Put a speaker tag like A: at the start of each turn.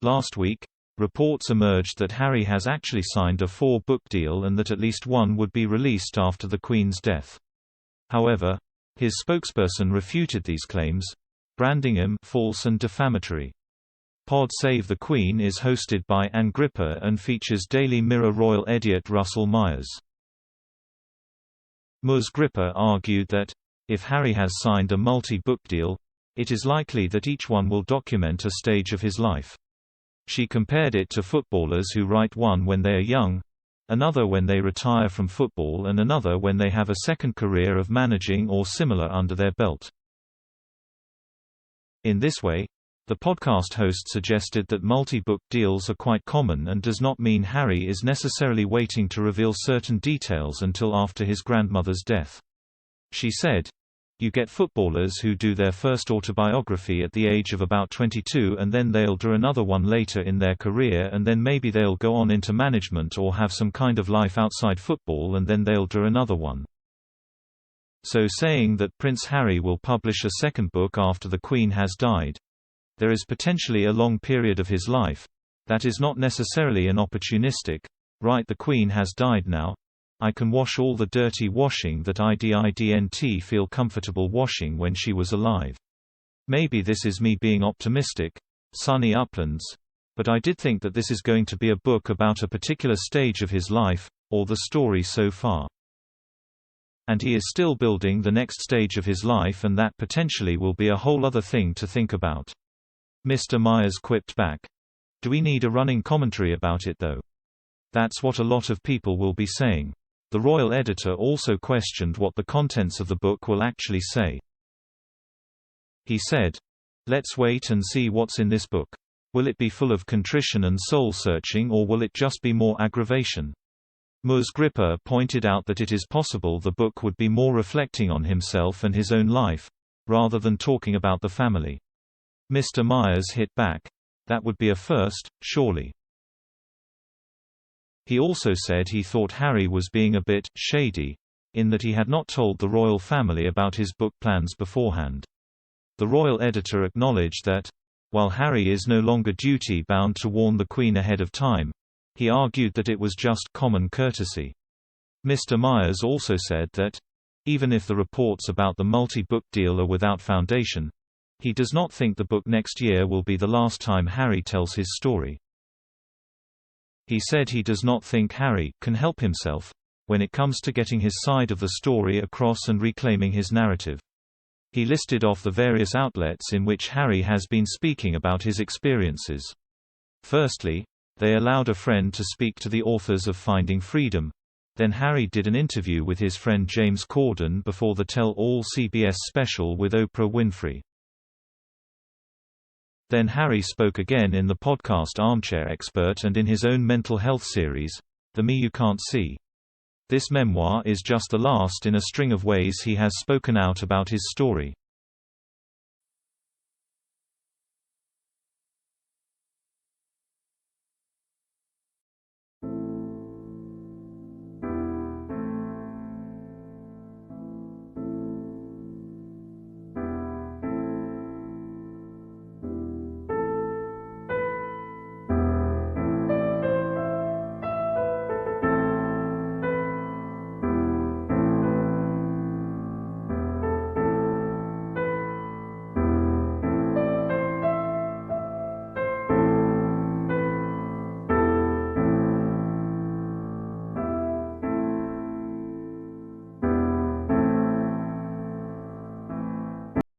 A: Last week, reports emerged that Harry has actually signed a 4-book deal and that at least one would be released after the Queen's death. However, his spokesperson refuted these claims, branding him false and defamatory. Pod Save the Queen is hosted by Ann Gripper and features Daily Mirror royal ediot Russell Myers. Ms. Gripper argued that, if Harry has signed a multi-book deal, it is likely that each one will document a stage of his life. She compared it to footballers who write one when they are young, another when they retire from football and another when they have a second career of managing or similar under their belt. In this way, the podcast host suggested that multi-book deals are quite common and does not mean Harry is necessarily waiting to reveal certain details until after his grandmother's death. She said, "You get footballers who do their first autobiography at the age of about 22 and then they'll do another one later in their career and then maybe they'll go on into management or have some kind of life outside football and then they'll do another one." So saying that Prince Harry will publish a second book after the Queen has died, there is potentially a long period of his life that is not necessarily an opportunistic, right, the Queen has died now, I can wash all the dirty washing that I didn't feel comfortable washing when she was alive. Maybe this is me being optimistic, sunny uplands, but I did think that this is going to be a book about a particular stage of his life, or the story so far. And he is still building the next stage of his life and that potentially will be a whole other thing to think about. Mr. Myers quipped back. Do we need a running commentary about it though? That's what a lot of people will be saying. The royal editor also questioned what the contents of the book will actually say. He said, "Let's wait and see what's in this book. Will it be full of contrition and soul-searching or will it just be more aggravation?" Ms. Gripper pointed out that it is possible the book would be more reflecting on himself and his own life, rather than talking about the family. Mr. Myers hit back. That would be a first, surely. He also said he thought Harry was being a bit shady, in that he had not told the royal family about his book plans beforehand. The royal editor acknowledged that, while Harry is no longer duty-bound to warn the Queen ahead of time, he argued that it was just common courtesy. Mr. Myers also said that, even if the reports about the multi-book deal are without foundation, he does not think the book next year will be the last time Harry tells his story. He said he does not think Harry can help himself when it comes to getting his side of the story across and reclaiming his narrative. He listed off the various outlets in which Harry has been speaking about his experiences. Firstly, they allowed a friend to speak to the authors of Finding Freedom. Then Harry did an interview with his friend James Corden before the Tell All CBS special with Oprah Winfrey. Then Harry spoke again in the podcast Armchair Expert and in his own mental health series, The Me You Can't See. This memoir is just the last in a string of ways he has spoken out about his story.